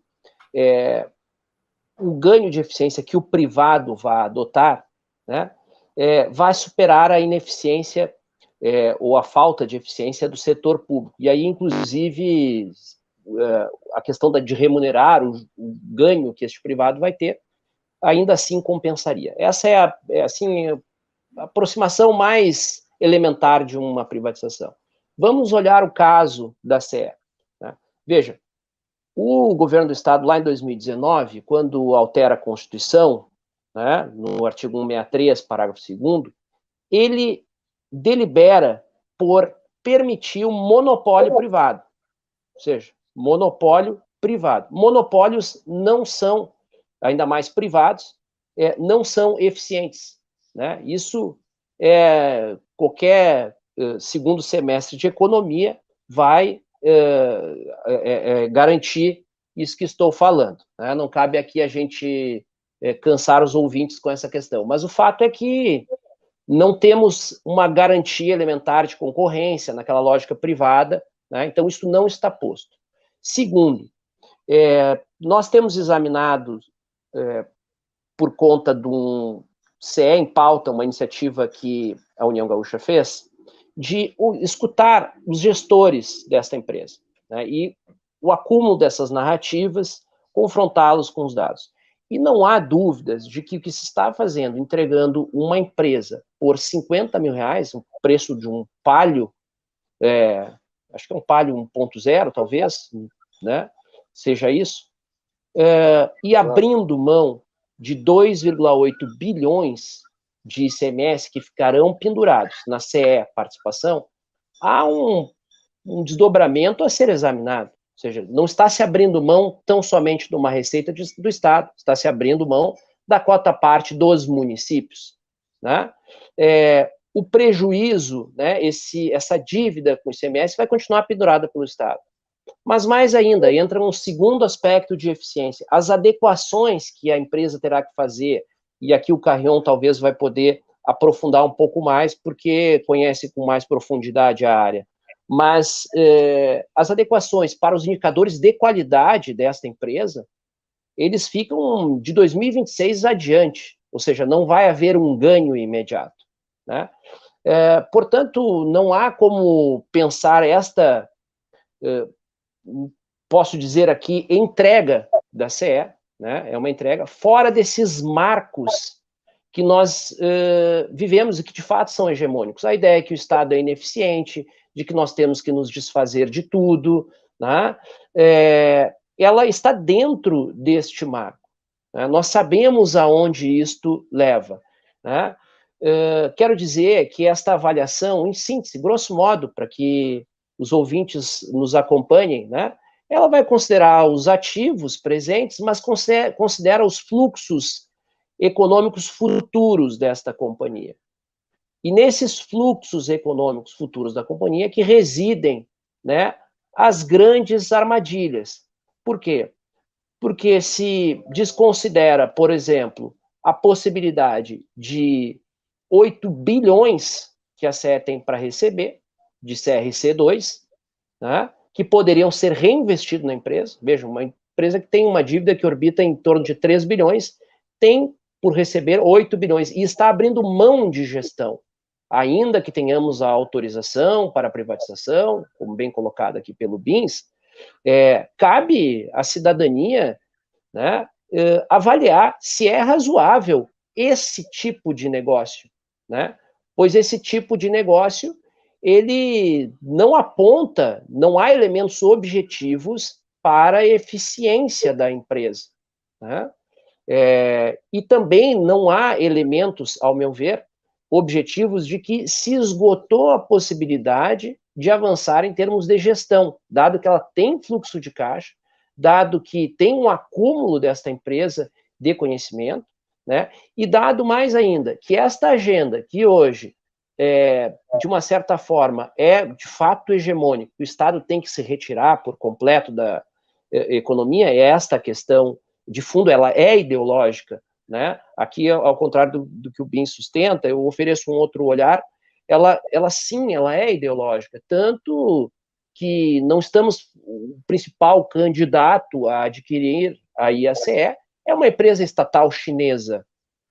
o ganho de eficiência que o privado vai adotar, né, vai superar a ineficiência ou a falta de eficiência do setor público. E aí, inclusive, a questão de remunerar o ganho que este privado vai ter, ainda assim compensaria. Essa é assim, a aproximação mais elementar de uma privatização. Vamos olhar o caso da CE. Né? Veja, O governo do Estado, lá em 2019, quando altera a Constituição, né, no artigo 163, parágrafo 2º, ele delibera por permitir o monopólio privado. Ou seja, monopólio privado. Monopólios não são, ainda mais privados, não são eficientes, né? Isso qualquer segundo semestre de economia vai garantir isso que estou falando, né? Não cabe aqui a gente cansar os ouvintes com essa questão, mas o fato é que não temos uma garantia elementar de concorrência naquela lógica privada, né? Então isso não está posto. Segundo, nós temos examinado, por conta de um CE em pauta, uma iniciativa que a União Gaúcha fez, de escutar os gestores desta empresa, né? E o acúmulo dessas narrativas, confrontá-los com os dados. E não há dúvidas de que o que se está fazendo, entregando uma empresa por R$50 mil, o preço de um Palio, acho que é um Palio 1.0, talvez, né, seja isso, e abrindo mão de 2,8 bilhões de ICMS que ficarão pendurados na CE participação, há um desdobramento a ser examinado. Ou seja, não está se abrindo mão tão somente de uma receita do Estado, está se abrindo mão da quota parte dos municípios, né? O prejuízo, né, essa dívida com o ICMS vai continuar pendurada pelo Estado. Mas mais ainda, entra um segundo aspecto de eficiência, as adequações que a empresa terá que fazer, e aqui o Carrion talvez vai poder aprofundar um pouco mais, porque conhece com mais profundidade a área. Mas as adequações para os indicadores de qualidade desta empresa, eles ficam de 2026 adiante, ou seja, não vai haver um ganho imediato, né? Portanto, não há como pensar esta, posso dizer aqui, entrega da CE, né? É uma entrega fora desses marcos que nós vivemos e que de fato são hegemônicos. A ideia é que o Estado é ineficiente, de que nós temos que nos desfazer de tudo, né? Ela está dentro deste marco, né? Nós sabemos aonde isto leva, né? Quero dizer que esta avaliação, em síntese, grosso modo, para que os ouvintes nos acompanhem, né? Ela vai considerar os ativos presentes, mas considera os fluxos econômicos futuros desta companhia. E nesses fluxos econômicos futuros da companhia que residem, né, as grandes armadilhas. Por quê? Porque se desconsidera, por exemplo, a possibilidade de 8 bilhões que a CE tem para receber, de CRC2, né, que poderiam ser reinvestidos na empresa. Veja, uma empresa que tem uma dívida que orbita em torno de 3 bilhões, tem por receber 8 bilhões, e está abrindo mão de gestão. Ainda que tenhamos a autorização para a privatização, como bem colocado aqui pelo Bins, cabe à cidadania, né, avaliar se é razoável esse tipo de negócio, né? Pois esse tipo de negócio, ele não aponta, não há elementos objetivos para a eficiência da empresa, né? E também não há elementos, ao meu ver, objetivos de que se esgotou a possibilidade de avançar em termos de gestão, dado que ela tem fluxo de caixa, dado que tem um acúmulo desta empresa de conhecimento, né? E dado mais ainda que esta agenda, que hoje, de uma certa forma, é de fato hegemônica, o Estado tem que se retirar por completo da economia, é esta a questão de fundo, ela é ideológica, né? Aqui, ao contrário do que o BIM sustenta, eu ofereço um outro olhar, ela sim, ela é ideológica, tanto que não estamos, o principal candidato a adquirir a IACE é uma empresa estatal chinesa,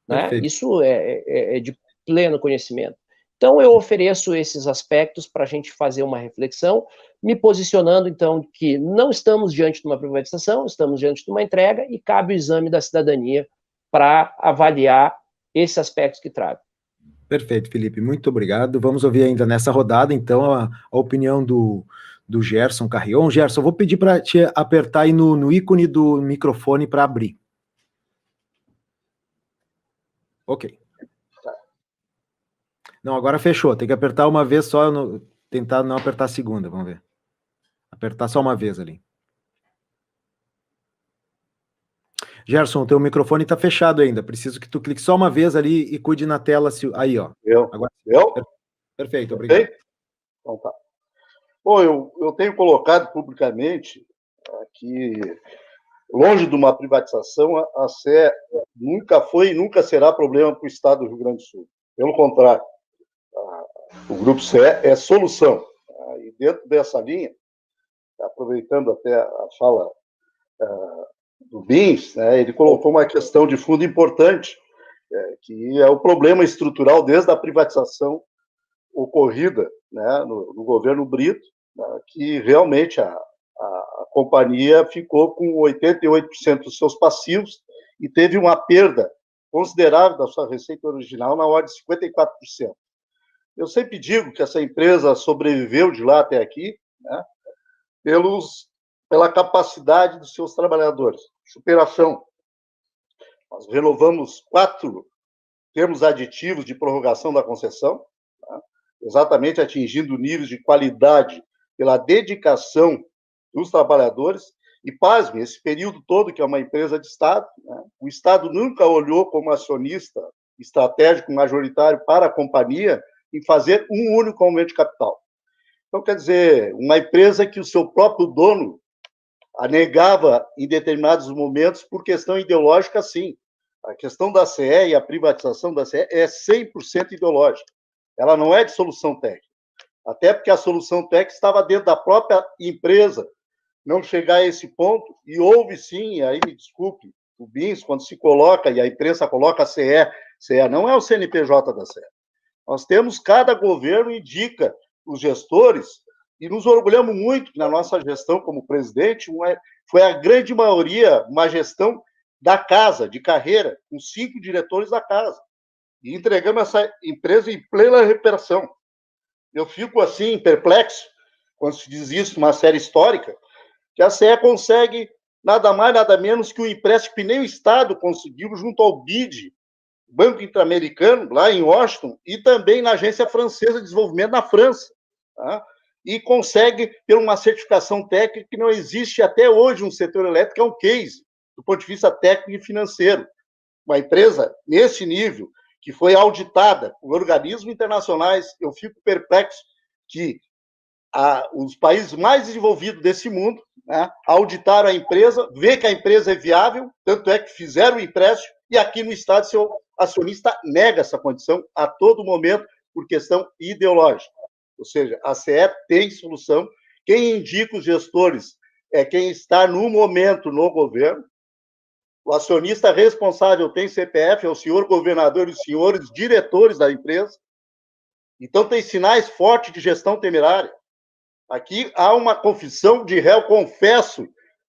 né? Isso é de pleno conhecimento. Então, eu ofereço esses aspectos para a gente fazer uma reflexão, me posicionando, então, que não estamos diante de uma privatização, estamos diante de uma entrega e cabe o exame da cidadania para avaliar esses aspectos que trago. Perfeito, Felipe, muito obrigado. Vamos ouvir ainda nessa rodada, então, a opinião do do Gerson Carrion. Gerson, eu vou pedir para te apertar aí no ícone do microfone para abrir. Ok. Não, agora fechou. Tem que apertar uma vez só, tentar não apertar a segunda, vamos ver. Apertar só uma vez ali. Gerson, o teu microfone está fechado ainda. Preciso que tu clique só uma vez ali e cuide na tela. Aí, ó. Agora, perfeito, obrigado. Okay? Então tá. Bom, eu tenho colocado publicamente que, longe de uma privatização, a CE nunca foi e nunca será problema para o Estado do Rio Grande do Sul. Pelo contrário, o Grupo CE é solução. E dentro dessa linha, aproveitando até a fala do Bins, né, ele colocou uma questão de fundo importante, que é o problema estrutural desde a privatização ocorrida, né, no governo Brito, né, que realmente a companhia ficou com 88% dos seus passivos e teve uma perda considerável da sua receita original na ordem de 54%. Eu sempre digo que essa empresa sobreviveu de lá até aqui, né, pela capacidade dos seus trabalhadores, superação. Nós renovamos 4 termos aditivos de prorrogação da concessão, né, exatamente atingindo níveis de qualidade pela dedicação dos trabalhadores. E, pasme, esse período todo, que é uma empresa de Estado, né, o Estado nunca olhou como acionista estratégico majoritário para a companhia em fazer um único aumento de capital. Então, quer dizer, uma empresa que o seu próprio dono a negava em determinados momentos por questão ideológica, sim. A questão da CE e a privatização da CE é 100% ideológica. Ela não é de solução técnica. Até porque a solução técnica estava dentro da própria empresa. Não chegar a esse ponto, e houve sim, aí me desculpe, o Bins, quando se coloca, e a imprensa coloca a CE não é o CNPJ da CE. Nós temos, cada governo indica os gestores, e nos orgulhamos muito que na nossa gestão como presidente, foi a grande maioria uma gestão da casa, de carreira, com 5 diretores da casa. E entregamos essa empresa em plena recuperação. Eu fico, assim, perplexo, quando se diz isso numa série histórica, que a CE consegue nada mais, nada menos que o empréstimo que nem o Estado conseguiu junto ao BID, Banco Interamericano, lá em Washington, e também na Agência Francesa de Desenvolvimento na França. Tá? E consegue ter uma certificação técnica que não existe até hoje no setor elétrico, é um case, do ponto de vista técnico e financeiro. Uma empresa nesse nível, que foi auditada por organismos internacionais, eu fico perplexo que os países mais desenvolvidos desse mundo, né, auditaram a empresa, vê que a empresa é viável, tanto é que fizeram o empréstimo, e aqui no Estado, seu acionista nega essa condição a todo momento por questão ideológica. Ou seja, a CE tem solução. Quem indica os gestores é quem está no momento no governo. O acionista responsável tem CPF, é o senhor governador e os senhores diretores da empresa. Então, tem sinais fortes de gestão temerária. Aqui há uma confissão de réu, confesso,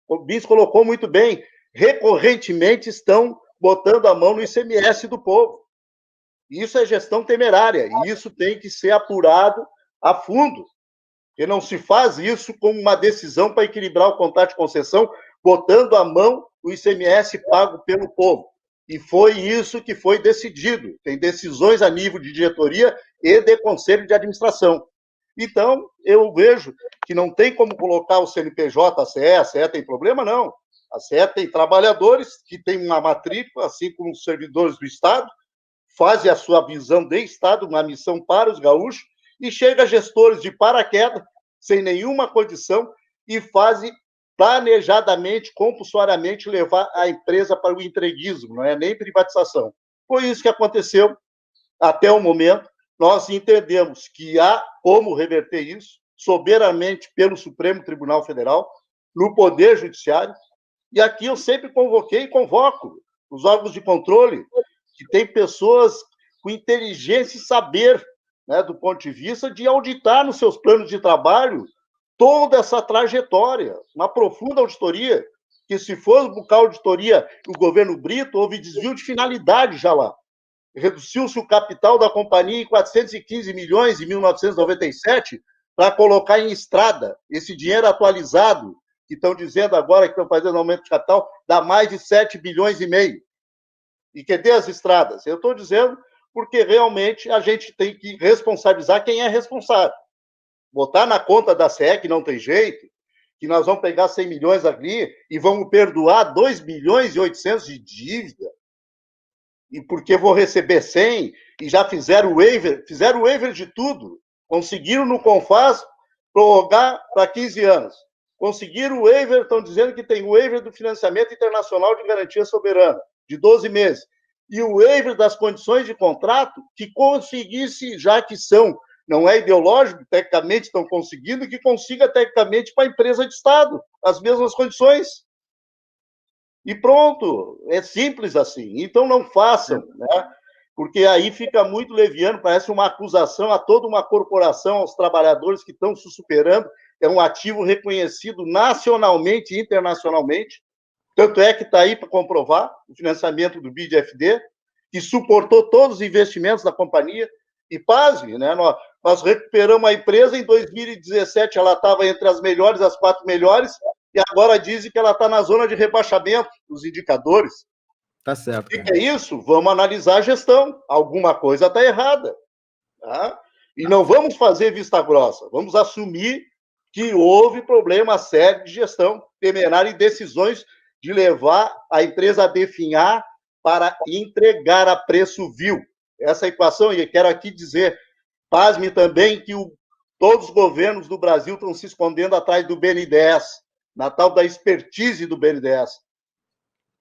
o Bins colocou muito bem, recorrentemente estão botando a mão no ICMS do povo. Isso é gestão temerária, e isso tem que ser apurado a fundo, porque não se faz isso como uma decisão para equilibrar o contrato de concessão, botando a mão no ICMS pago pelo povo. E foi isso que foi decidido. Tem decisões a nível de diretoria e de conselho de administração. Então, eu vejo que não tem como colocar o CNPJ, a CE tem problema, não. A CE tem trabalhadores que têm uma matrícula, assim como os servidores do Estado, fazem a sua visão de Estado, uma missão para os gaúchos, e chega gestores de paraquedas, sem nenhuma condição, e fazem planejadamente, compulsoriamente, levar a empresa para o entreguismo, não é nem privatização. Foi isso que aconteceu até o momento. Nós entendemos que há como reverter isso, soberanamente pelo Supremo Tribunal Federal, no Poder Judiciário, e aqui eu sempre convoquei e convoco os órgãos de controle, que tem pessoas com inteligência e saber, né, do ponto de vista de auditar nos seus planos de trabalho toda essa trajetória, uma profunda auditoria, que se for buscar auditoria no governo Brito, houve desvio de finalidade já lá. Reduziu-se o capital da companhia em 415 milhões em 1997, para colocar em estrada. Esse dinheiro atualizado, que estão dizendo agora que estão fazendo aumento de capital, dá mais de 7 bilhões e meio. E cadê as estradas? Eu estou dizendo porque realmente a gente tem que responsabilizar quem é responsável. Botar na conta da CE, que não tem jeito, que nós vamos pegar 100 milhões ali e vamos perdoar 2 bilhões e 800 de dívida, e porque vou receber 100, e já fizeram o waiver de tudo, conseguiram no Confas prorrogar para 15 anos, conseguiram o waiver, estão dizendo que tem o waiver do financiamento internacional de garantia soberana, de 12 meses, e o waiver das condições de contrato, que conseguisse, já que não é ideológico, tecnicamente estão conseguindo, que consiga tecnicamente para a empresa de Estado, as mesmas condições. E pronto, é simples assim. Então não façam, né? Porque aí fica muito leviano, parece uma acusação a toda uma corporação, aos trabalhadores que estão se superando, é um ativo reconhecido nacionalmente e internacionalmente, tanto é que está aí para comprovar o financiamento do BID-FD, que suportou todos os investimentos da companhia, e pasme, né? Nós recuperamos a empresa, em 2017 ela estava entre as melhores, as 4 melhores, e agora dizem que ela está na zona de rebaixamento dos indicadores. Tá certo. O que é isso? Vamos analisar a gestão. Alguma coisa está errada. Tá? E não vamos fazer vista grossa, vamos assumir que houve problema sério de gestão temerária e decisões de levar a empresa a definhar para entregar a preço vil. Essa equação, e quero aqui dizer, pasme também que todos os governos do Brasil estão se escondendo atrás do BNDES, na tal da expertise do BNDES.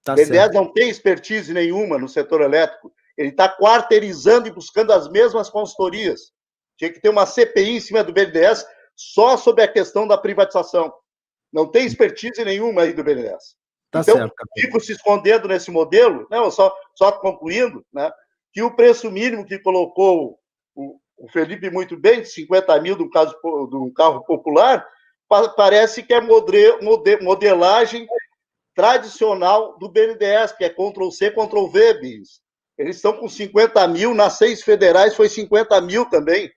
Tá o BNDES certo. não tem expertise nenhuma no setor elétrico, ele está quarteirizando e buscando as mesmas consultorias. Tinha que ter uma CPI em cima do BNDES só sobre a questão da privatização. Não tem expertise nenhuma aí do BNDES. Tá então, certo. fico se escondendo nesse modelo, não, só concluindo, né, que o preço mínimo que colocou o Felipe muito bem, de 50 mil de um carro popular, parece que é modelagem tradicional do BNDES, que é Ctrl-C, Ctrl-V, bis. Eles estão com 50 mil, nas 6 federais foi 50 mil também.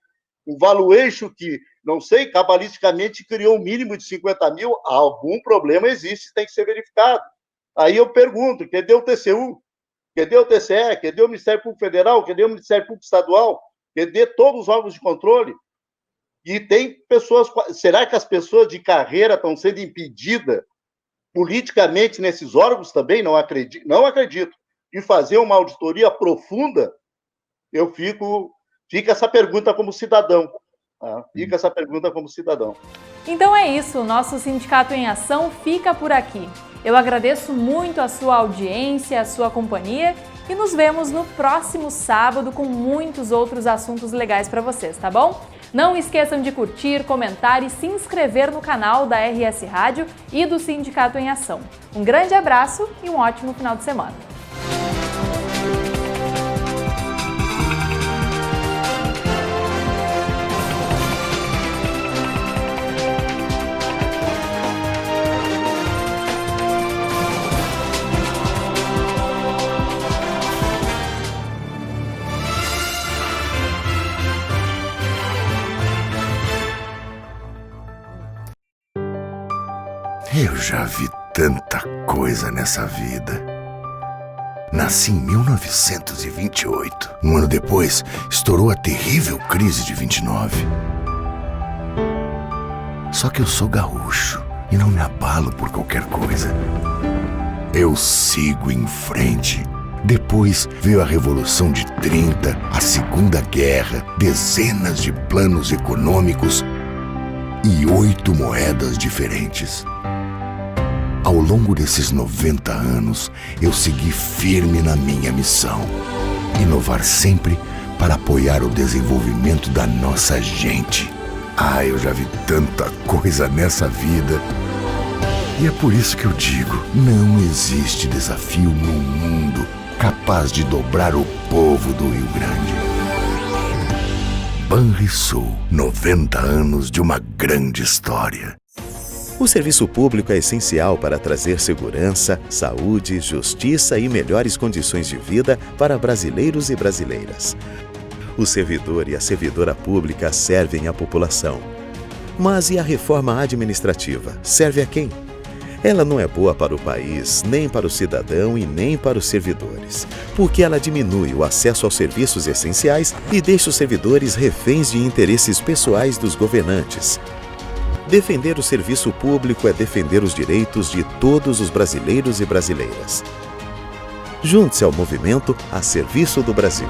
Um valuation que, não sei, cabalisticamente criou um mínimo de 50 mil, algum problema existe, tem que ser verificado. Aí eu pergunto, cadê o TCU? Cadê o TCE? Cadê o Ministério Público Federal? Cadê o Ministério Público Estadual? Cadê todos os órgãos de controle? E tem pessoas... Será que as pessoas de carreira estão sendo impedidas politicamente nesses órgãos também? Não acredito. De fazer uma auditoria profunda, fica essa pergunta como cidadão. Fica essa pergunta como cidadão. Então é isso, o nosso Sindicato em Ação fica por aqui. Eu agradeço muito a sua audiência, a sua companhia e nos vemos no próximo sábado com muitos outros assuntos legais para vocês, tá bom? Não esqueçam de curtir, comentar e se inscrever no canal da RS Rádio e do Sindicato em Ação. Um grande abraço e um ótimo final de semana. Eu já vi tanta coisa nessa vida. Nasci em 1928. Um ano depois, estourou a terrível crise de 29. Só que eu sou gaúcho e não me abalo por qualquer coisa. Eu sigo em frente. Depois veio a Revolução de 30, a Segunda Guerra, dezenas de planos econômicos e 8 moedas diferentes. Ao longo desses 90 anos, eu segui firme na minha missão. Inovar sempre para apoiar o desenvolvimento da nossa gente. Eu já vi tanta coisa nessa vida. E é por isso que eu digo, não existe desafio no mundo capaz de dobrar o povo do Rio Grande. Banrisul, 90 anos de uma grande história. O serviço público é essencial para trazer segurança, saúde, justiça e melhores condições de vida para brasileiros e brasileiras. O servidor e a servidora pública servem a população. Mas e a reforma administrativa? Serve a quem? Ela não é boa para o país, nem para o cidadão e nem para os servidores, porque ela diminui o acesso aos serviços essenciais e deixa os servidores reféns de interesses pessoais dos governantes. Defender o serviço público é defender os direitos de todos os brasileiros e brasileiras. Junte-se ao movimento a serviço do Brasil.